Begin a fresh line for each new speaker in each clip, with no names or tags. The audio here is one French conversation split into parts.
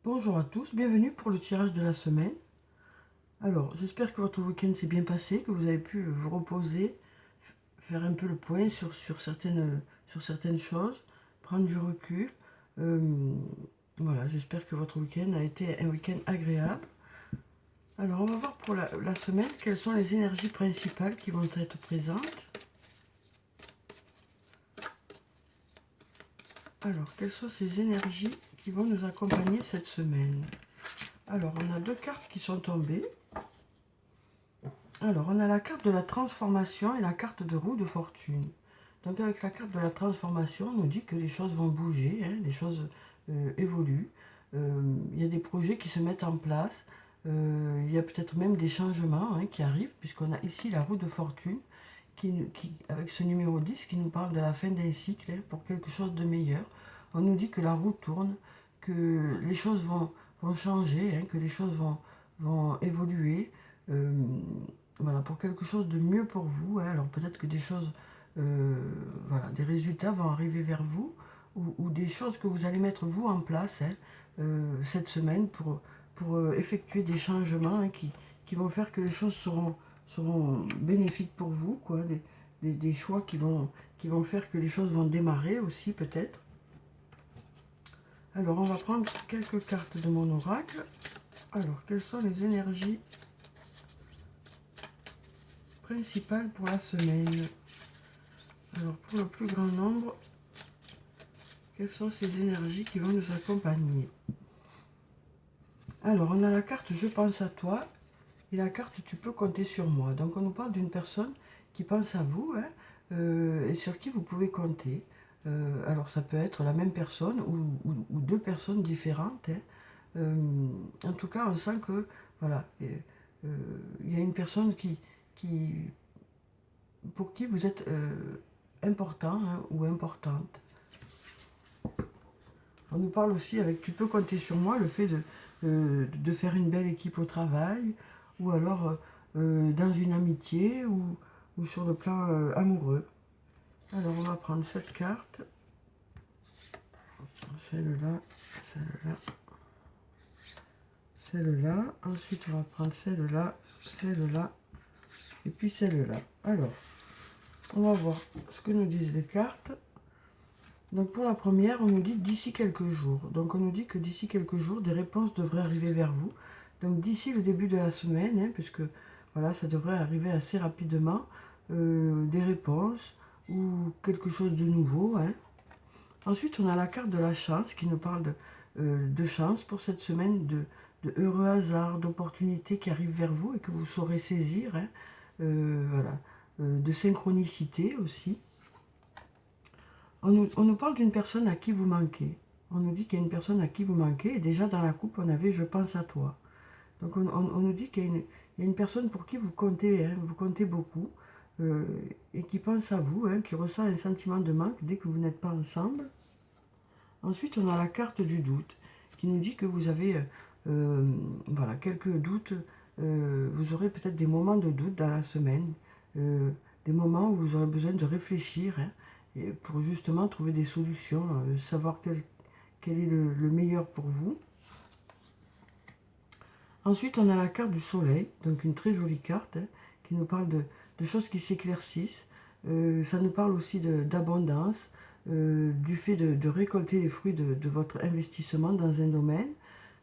Bonjour à tous, bienvenue pour le tirage de la semaine. Alors, j'espère que votre week-end s'est bien passé, que vous avez pu vous reposer, faire un peu le point sur certaines choses, prendre du recul. Euh, voilà, j'espère que votre week-end a été un week-end agréable. Alors, on va voir pour la semaine quelles sont les énergies principales qui vont être présentes. Alors, quelles sont ces énergies qui vont nous accompagner cette semaine? Alors, on a deux cartes qui sont tombées. Alors, on a la carte de la transformation et la carte de roue de fortune. Donc, avec la carte de la transformation, on nous dit que les choses vont bouger, hein, les choses évoluent. Il y a des projets qui se mettent en place. Il y a peut-être même des changements qui arrivent, puisqu'on a ici la roue de fortune, avec ce numéro 10 qui nous parle de la fin d'un cycle pour quelque chose de meilleur. On nous dit que la roue tourne, que les choses vont changer, que les choses vont évoluer. Euh, voilà, pour quelque chose de mieux pour vous. Alors peut-être que des choses, voilà, des résultats vont arriver vers vous ou des choses que vous allez mettre vous en place cette semaine pour effectuer des changements qui vont faire que les choses seront bénéfiques pour vous, quoi, des choix qui vont faire que les choses vont démarrer aussi peut-être. Alors on va prendre quelques cartes de mon oracle. Alors quelles sont les énergies principales pour la semaine? Alors pour le plus grand nombre, quelles sont ces énergies qui vont nous accompagner? Alors on a la carte Je pense à toi et la carte Tu peux compter sur moi. Donc on nous parle d'une personne qui pense à vous et sur qui vous pouvez compter. Alors ça peut être la même personne ou deux personnes différentes. En tout cas, on sent que voilà, il y a une personne qui, pour qui vous êtes important ou importante. On nous parle aussi avec Tu peux compter sur moi, le fait de faire une belle équipe au travail, ou alors dans une amitié, ou sur le plan amoureux. Alors on va prendre cette carte, celle-là, celle-là, celle-là. Ensuite on va prendre celle-là, celle-là, et puis celle-là. Alors, on va voir ce que nous disent les cartes. Donc pour la première, on nous dit d'ici quelques jours. Donc on nous dit que d'ici quelques jours, des réponses devraient arriver vers vous. Donc d'ici le début de la semaine, puisque voilà, ça devrait arriver assez rapidement, des réponses ou quelque chose de nouveau. Ensuite, on a la carte de la chance qui nous parle de chance pour cette semaine, de heureux hasards, d'opportunités qui arrivent vers vous et que vous saurez saisir. Voilà. De synchronicité aussi. On nous parle d'une personne à qui vous manquez. On nous dit qu'il y a une personne à qui vous manquez. Et déjà dans la coupe, on avait Je pense à toi. Donc on nous dit qu'il y a une personne pour qui vous comptez beaucoup. Et qui pense à vous, qui ressent un sentiment de manque dès que vous n'êtes pas ensemble. Ensuite, on a la carte du doute qui nous dit que vous avez voilà, quelques doutes. Vous aurez peut-être des moments de doute dans la semaine. Des moments où vous aurez besoin de réfléchir et pour justement trouver des solutions, savoir quel est le meilleur pour vous. Ensuite, on a la carte du soleil, donc une très jolie carte qui nous parle de choses qui s'éclaircissent. Ça nous parle aussi d'abondance, du fait de récolter les fruits de votre investissement dans un domaine.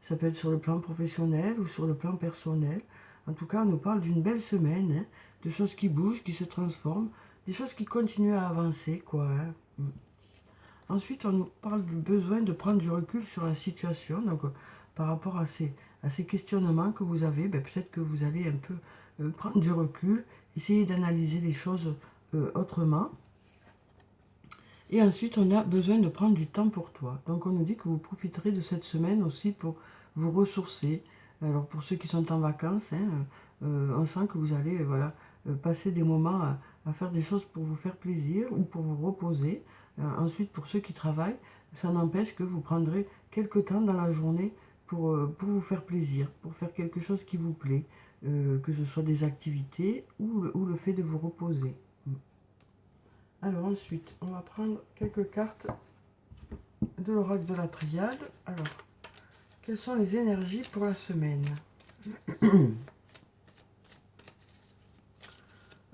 Ça peut être sur le plan professionnel ou sur le plan personnel. En tout cas, on nous parle d'une belle semaine, de choses qui bougent, qui se transforment, des choses qui continuent à avancer, quoi. Ensuite, on nous parle du besoin de prendre du recul sur la situation. Donc, par rapport à ces questionnements que vous avez, peut-être que vous allez un peu prendre du recul, essayer d'analyser les choses autrement. Et ensuite, on a besoin de prendre du temps pour toi. Donc, on nous dit que vous profiterez de cette semaine aussi pour vous ressourcer. Alors, pour ceux qui sont en vacances, on sent que vous allez passer des moments à faire des choses pour vous faire plaisir ou pour vous reposer. Ensuite, pour ceux qui travaillent, ça n'empêche que vous prendrez quelques temps dans la journée pour vous faire plaisir, pour faire quelque chose qui vous plaît, que ce soit des activités ou le fait de vous reposer. Alors ensuite, on va prendre quelques cartes de l'oracle de la triade. Alors, quelles sont les énergies pour la semaine?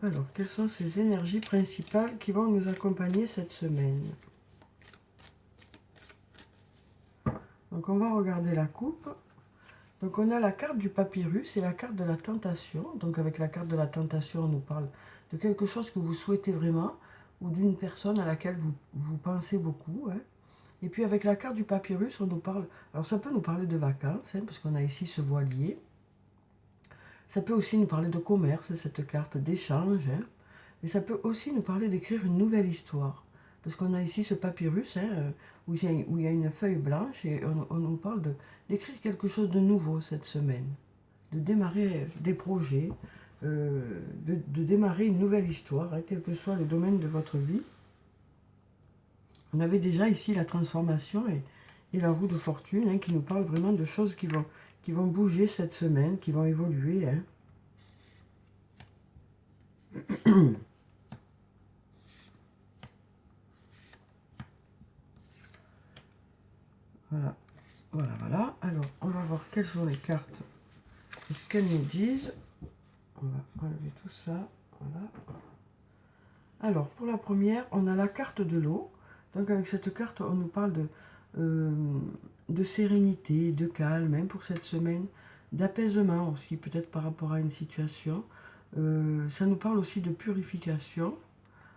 Alors, quelles sont ces énergies principales qui vont nous accompagner cette semaine? Donc, on va regarder la coupe. Donc, on a la carte du papyrus et la carte de la tentation. Donc, avec la carte de la tentation, on nous parle de quelque chose que vous souhaitez vraiment ou d'une personne à laquelle vous pensez beaucoup. Hein. Et puis, avec la carte du papyrus, on nous parle... Alors, ça peut nous parler de vacances, hein, parce qu'on a ici ce voilier. Ça peut aussi nous parler de commerce, cette carte d'échange. Hein. Mais ça peut aussi nous parler d'écrire une nouvelle histoire. Parce qu'on a ici ce papyrus hein, où il y a une feuille blanche et on nous parle d'écrire quelque chose de nouveau cette semaine. De démarrer des projets, de démarrer une nouvelle histoire, hein, quel que soit le domaine de votre vie. On avait déjà ici la transformation et la roue de fortune hein, qui nous parle vraiment de choses qui vont bouger cette semaine, qui vont évoluer. Hein. Voilà, voilà, voilà. Alors, on va voir quelles sont les cartes et ce qu'elles nous disent. On va enlever tout ça. Voilà. Alors, pour la première, on a la carte de l'eau. Donc, avec cette carte, on nous parle de sérénité, de calme hein, pour cette semaine, d'apaisement aussi, peut-être par rapport à une situation. Ça nous parle aussi de purification.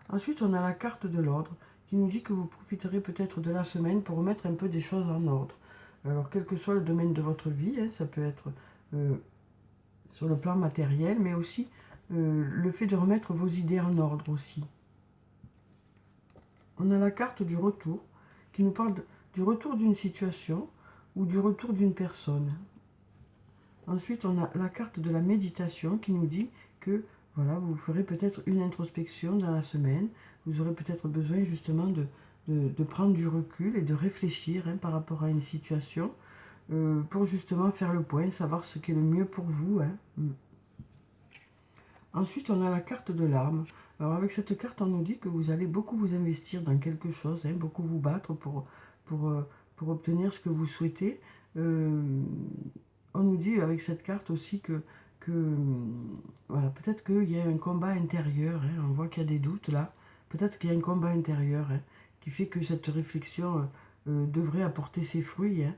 Ensuite, on a la carte de l'ordre qui nous dit que vous profiterez peut-être de la semaine pour remettre un peu des choses en ordre. Alors, quel que soit le domaine de votre vie, hein, ça peut être sur le plan matériel, mais aussi le fait de remettre vos idées en ordre aussi. On a la carte du retour qui nous parle du retour d'une situation ou du retour d'une personne. Ensuite, on a la carte de la méditation qui nous dit que voilà, vous ferez peut-être une introspection dans la semaine. Vous aurez peut-être besoin justement de prendre du recul et de réfléchir hein, par rapport à une situation pour justement faire le point, savoir ce qui est le mieux pour vous. Hein. Ensuite, on a la carte de l'arme. Alors avec cette carte, on nous dit que vous allez beaucoup vous investir dans quelque chose, hein, beaucoup vous battre pour, pour obtenir ce que vous souhaitez. On nous dit avec cette carte aussi que voilà, peut-être qu'il y a un combat intérieur, hein, on voit qu'il y a des doutes là, peut-être qu'il y a un combat intérieur hein, qui fait que cette réflexion devrait apporter ses fruits. Hein.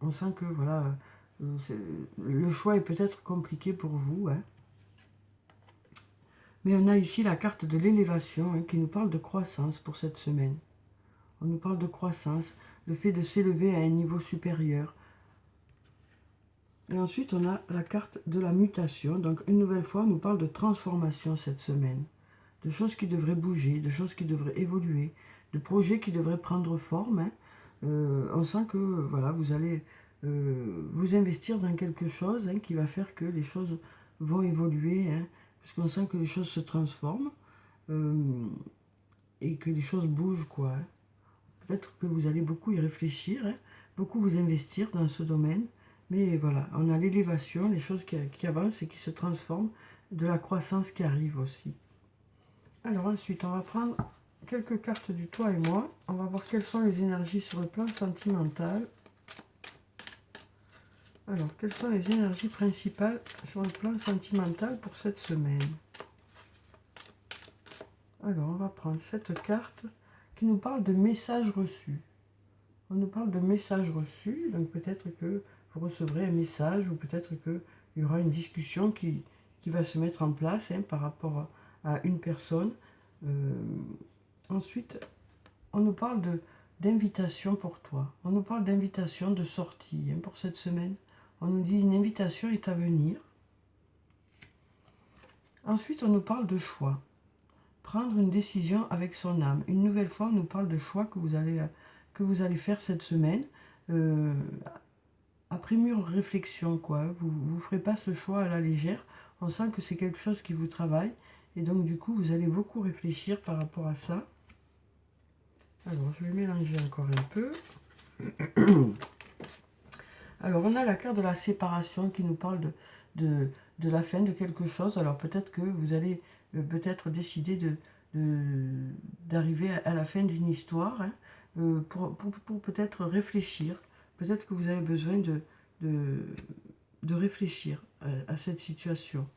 On sent que voilà, le choix est peut-être compliqué pour vous. Hein. Mais on a ici la carte de l'élévation hein, qui nous parle de croissance pour cette semaine. On nous parle de croissance, le fait de s'élever à un niveau supérieur. Et ensuite, on a la carte de la mutation. Donc, une nouvelle fois, on nous parle de transformation cette semaine. De choses qui devraient bouger, de choses qui devraient évoluer, de projets qui devraient prendre forme. Hein. On sent que voilà, vous allez vous investir dans quelque chose hein, qui va faire que les choses vont évoluer. Hein, parce qu'on sent que les choses se transforment et que les choses bougent, quoi. Hein. Peut-être que vous allez beaucoup y réfléchir, hein, beaucoup vous investir dans ce domaine. Mais voilà, on a l'élévation, les choses qui avancent et qui se transforment, de la croissance qui arrive aussi. Alors ensuite, on va prendre quelques cartes du toi et moi. On va voir quelles sont les énergies sur le plan sentimental. Alors, quelles sont les énergies principales sur le plan sentimental pour cette semaine? Alors, on va prendre cette carte qui nous parle de messages reçus. On nous parle de messages reçus, donc peut-être que vous recevrez un message ou peut-être qu'il y aura une discussion qui va se mettre en place hein, par rapport à une personne. Ensuite, on nous parle d'invitation pour toi. On nous parle d'invitation de sortie hein, pour cette semaine. On nous dit une invitation est à venir. Ensuite, on nous parle de choix. Prendre une décision avec son âme. Une nouvelle fois, on nous parle de choix que vous allez faire cette semaine. Après mûre réflexion, quoi. Vous ne ferez pas ce choix à la légère. On sent que c'est quelque chose qui vous travaille. Et donc, du coup, vous allez beaucoup réfléchir par rapport à ça. Alors, je vais mélanger encore un peu. Alors, on a la carte de la séparation qui nous parle de la fin de quelque chose. Alors, peut-être que vous allez peut-être décider d'arriver à la fin d'une histoire hein, pour peut-être réfléchir. peut-être que vous avez besoin de, de réfléchir à cette situation.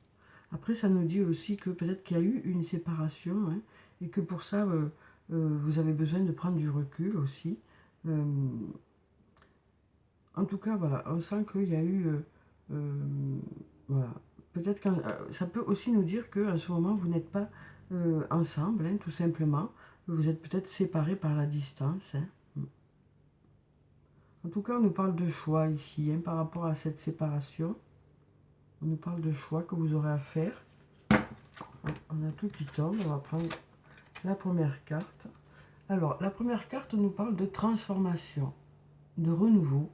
Après, ça nous dit aussi que peut-être qu'il y a eu une séparation, hein, et que pour ça, vous avez besoin de prendre du recul aussi. Euh, En tout cas, voilà, on sent qu'il y a eu... voilà. Peut-être que ça peut aussi nous dire qu'en ce moment, vous n'êtes pas ensemble, hein, tout simplement. Vous êtes peut-être séparés par la distance. Hein. En tout cas, on nous parle de choix ici, hein, par rapport à cette séparation. On nous parle de choix que vous aurez à faire. On a tout qui tombe. On va prendre la première carte. Alors, la première carte nous parle de transformation, de renouveau.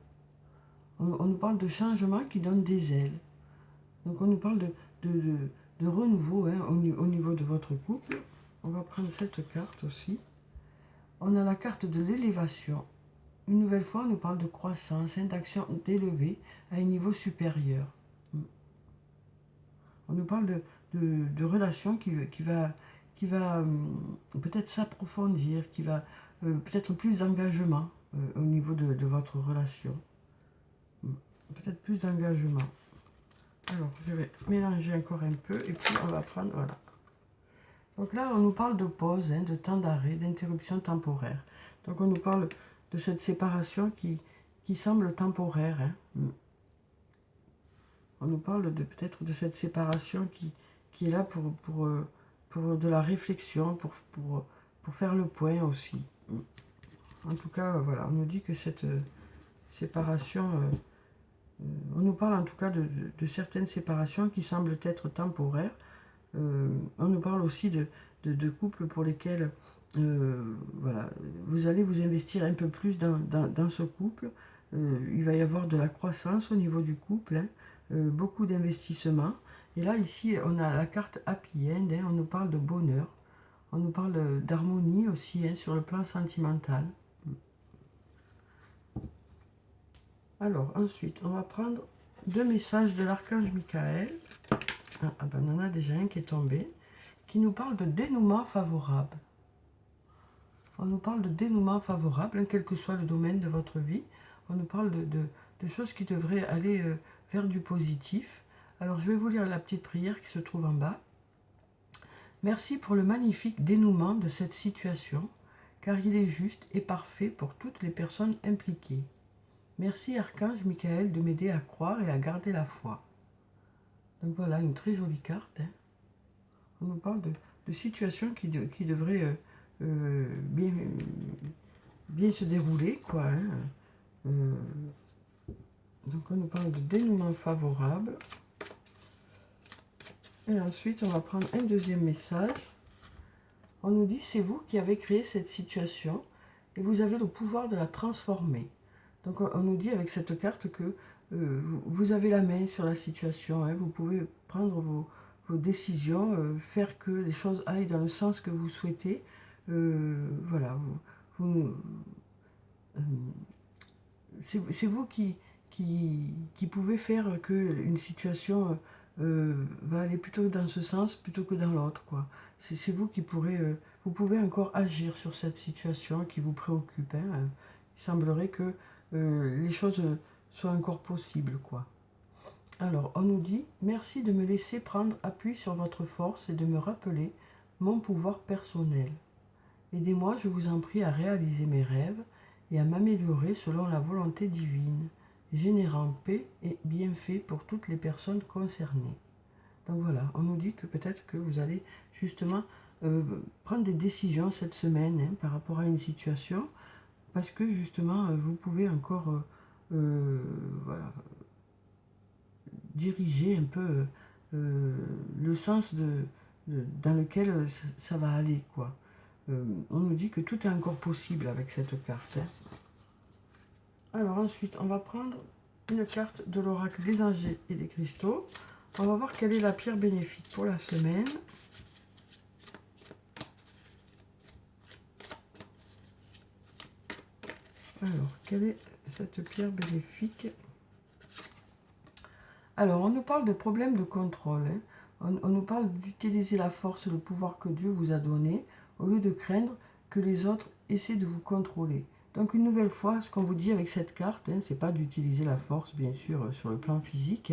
On nous parle de changement qui donne des ailes. Donc on nous parle de renouveau, hein, au niveau de votre couple. On va prendre cette carte aussi. On a la carte de l'élévation. Une nouvelle fois, on nous parle de croissance, hein, d'action d'élever à un niveau supérieur. On nous parle de relation qui va peut-être s'approfondir, qui va peut-être plus d'engagement au niveau de votre relation. Peut-être plus d'engagement. Alors, je vais mélanger encore un peu et puis on va prendre, voilà. Donc là, on nous parle de pause, hein, de temps d'arrêt, d'interruption temporaire. Donc on nous parle de cette séparation qui semble temporaire. Hein. On nous parle de peut-être de cette séparation qui est là pour de la réflexion, pour faire le point aussi. En tout cas, voilà, on nous dit que cette séparation... on nous parle en tout cas de certaines séparations qui semblent être temporaires. On nous parle aussi de couples pour lesquels voilà, vous allez vous investir un peu plus dans ce couple. Il va y avoir de la croissance au niveau du couple, hein, beaucoup d'investissements. Et là, ici, on a la carte Happy End, hein, on nous parle de bonheur. On nous parle d'harmonie aussi, hein, sur le plan sentimental. Alors, ensuite, on va prendre 2 messages de l'archange Michael. Ah ben, on en a déjà un qui est tombé, qui nous parle de dénouement favorable. On nous parle de dénouement favorable, hein, quel que soit le domaine de votre vie. On nous parle de choses qui devraient aller vers du positif. Alors, je vais vous lire la petite prière qui se trouve en bas. Merci pour le magnifique dénouement de cette situation, car il est juste et parfait pour toutes les personnes impliquées. Merci Archange Michael de m'aider à croire et à garder la foi. Donc voilà, une très jolie carte. Hein. On nous parle de situations qui devraient bien se dérouler, quoi. Hein. Donc on nous parle de dénouement favorable. Et ensuite, on va prendre un deuxième message. On nous dit, c'est vous qui avez créé cette situation et vous avez le pouvoir de la transformer. Donc on nous dit avec cette carte que vous avez la main sur la situation, hein, vous pouvez prendre vos décisions, faire que les choses aillent dans le sens que vous souhaitez. Voilà, c'est vous qui pouvez faire que une situation va aller plutôt dans ce sens plutôt que dans l'autre, quoi. C'est vous qui pourrez, vous pouvez encore agir sur cette situation qui vous préoccupe. Hein. Il semblerait que les choses soient encore possibles, quoi. Alors, on nous dit, merci de me laisser prendre appui sur votre force et de me rappeler mon pouvoir personnel. Aidez-moi, je vous en prie, à réaliser mes rêves et à m'améliorer selon la volonté divine, générant paix et bienfaits pour toutes les personnes concernées. Donc voilà, on nous dit que peut-être que vous allez justement prendre des décisions cette semaine, hein, par rapport à une situation, parce que justement, vous pouvez encore voilà, diriger un peu le sens dans lequel ça va aller, quoi. On nous dit que tout est encore possible avec cette carte. Hein. Alors ensuite, on va prendre une carte de l'oracle des anges et des cristaux. On va voir quelle est la pierre bénéfique pour la semaine. Alors, quelle est cette pierre bénéfique? Alors, on nous parle de problèmes de contrôle. Hein. On nous parle d'utiliser la force et le pouvoir que Dieu vous a donné au lieu de craindre que les autres essaient de vous contrôler. Donc une nouvelle fois, ce qu'on vous dit avec cette carte, c'est pas d'utiliser la force, bien sûr, sur le plan physique,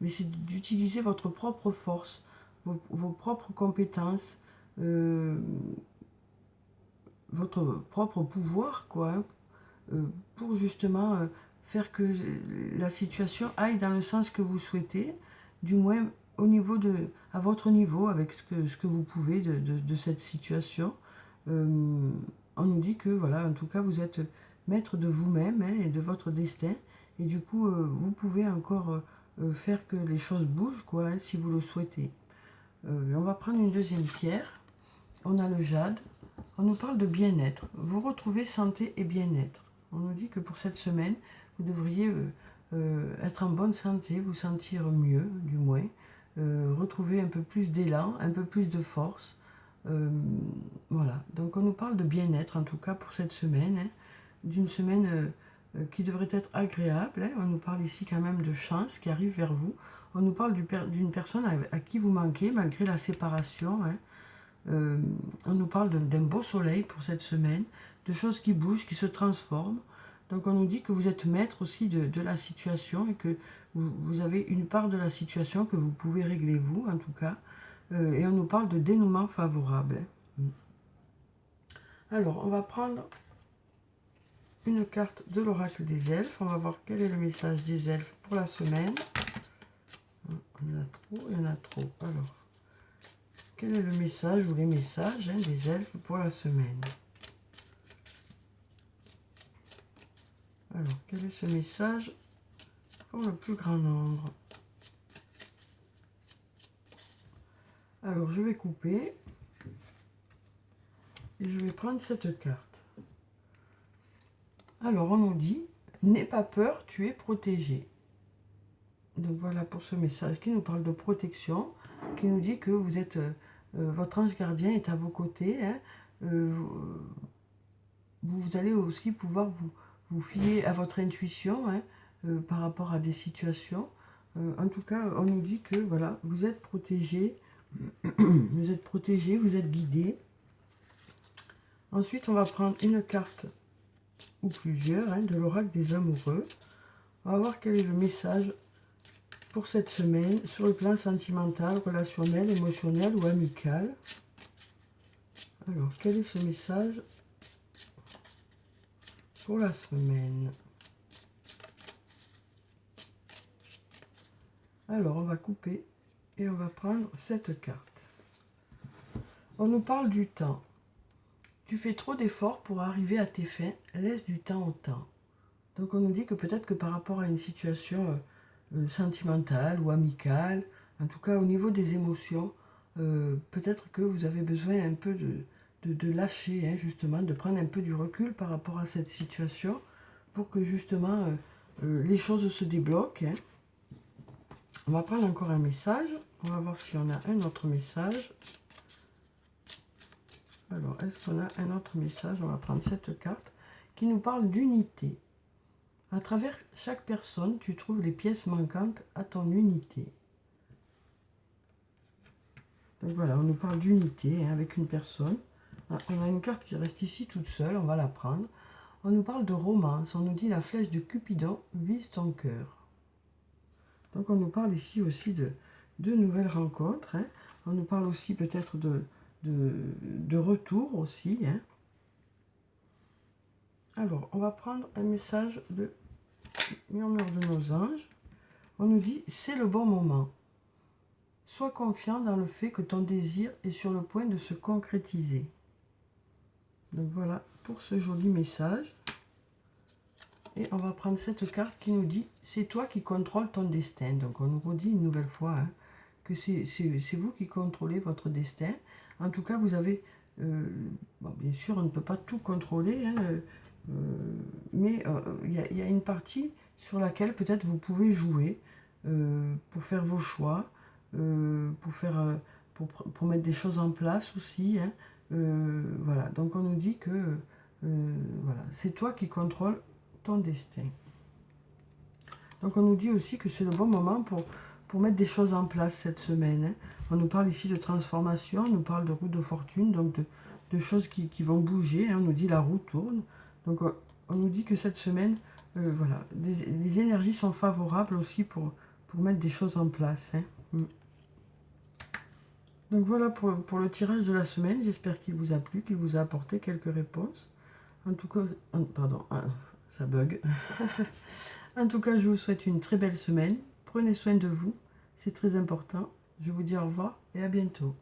mais c'est d'utiliser votre propre force, vos propres compétences, votre propre pouvoir, quoi, pour justement faire que la situation aille dans le sens que vous souhaitez, du moins au niveau à votre niveau, avec ce que vous pouvez de cette situation. On nous dit que, voilà, en tout cas, vous êtes maître de vous-même et de votre destin, et du coup, vous pouvez encore faire que les choses bougent, quoi, si vous le souhaitez. On va prendre une deuxième pierre. On a le jade. On nous parle de bien-être. Vous retrouvez santé et bien-être. On nous dit que pour cette semaine, vous devriez être en bonne santé, vous sentir mieux, du moins, retrouver un peu plus d'élan, un peu plus de force. Voilà. Donc on nous parle de bien-être, en tout cas pour cette semaine, d'une semaine qui devrait être agréable. On nous parle ici quand même de chance qui arrive vers vous. On nous parle d'une personne à qui vous manquez malgré la séparation. On nous parle d'un beau soleil pour cette semaine, de choses qui bougent, qui se transforment. Donc on nous dit que vous êtes maître aussi de la situation et que vous avez une part de la situation que vous pouvez régler vous, en tout cas. Et on nous parle de dénouement favorable. Alors, on va prendre une carte de l'oracle des elfes. On va voir quel est le message des elfes pour la semaine. Il y en a trop. Alors, quel est le message ou les messages des elfes pour la semaine? Alors, quel est ce message pour le plus grand nombre? Alors, je vais couper et je vais prendre cette carte. Alors, on nous dit, n'aie pas peur, tu es protégé. Donc, voilà pour ce message qui nous parle de protection, qui nous dit que vous êtes, votre ange gardien est à vos côtés. Vous allez aussi pouvoir vous fier à votre intuition par rapport à des situations. En tout cas, on nous dit que voilà, vous êtes protégé, vous êtes protégé, vous êtes guidé. Ensuite, on va prendre une carte ou plusieurs de l'oracle des amoureux. On va voir quel est le message pour cette semaine sur le plan sentimental, relationnel, émotionnel ou amical. Alors, quel est ce message pour la semaine? Alors, on va couper et on va prendre cette carte. On nous parle du temps. Tu fais trop d'efforts pour arriver à tes fins, laisse du temps au temps. Donc on nous dit que peut-être que par rapport à une situation sentimentale ou amicale, en tout cas au niveau des émotions, peut-être que vous avez besoin un peu de lâcher, justement, de prendre un peu du recul par rapport à cette situation pour que justement les choses se débloquent. On va prendre encore un message. On va voir si on a un autre message. Alors, est-ce qu'on a un autre message? On va prendre cette carte qui nous parle d'unité. À travers chaque personne, tu trouves les pièces manquantes à ton unité. Donc voilà, on nous parle d'unité avec une personne. On a une carte qui reste ici toute seule, on va la prendre. On nous parle de romance, on nous dit la flèche de Cupidon vise ton cœur. Donc on nous parle ici aussi de nouvelles rencontres. On nous parle aussi peut-être de retour aussi. Alors, on va prendre un message de murmure de nos anges. On nous dit, c'est le bon moment. Sois confiant dans le fait que ton désir est sur le point de se concrétiser. Donc voilà pour ce joli message. Et on va prendre cette carte qui nous dit, c'est toi qui contrôles ton destin. Donc on nous redit une nouvelle fois que c'est vous qui contrôlez votre destin. En tout cas, vous avez, bien sûr, on ne peut pas tout contrôler, mais il y a une partie sur laquelle peut-être vous pouvez jouer pour faire vos choix, pour mettre des choses en place aussi. Voilà, donc on nous dit que voilà, c'est toi qui contrôles ton destin. Donc on nous dit aussi que c'est le bon moment pour mettre des choses en place cette semaine. On nous parle ici de transformation, on nous parle de roue de fortune, donc de choses qui vont bouger. On nous dit la roue tourne. Donc, on nous dit que cette semaine, voilà, les énergies sont favorables aussi pour mettre des choses en place. Hein. Donc voilà pour le tirage de la semaine. J'espère qu'il vous a plu, qu'il vous a apporté quelques réponses. En tout cas, pardon, ça bug. En tout cas, je vous souhaite une très belle semaine. Prenez soin de vous, c'est très important. Je vous dis au revoir et à bientôt.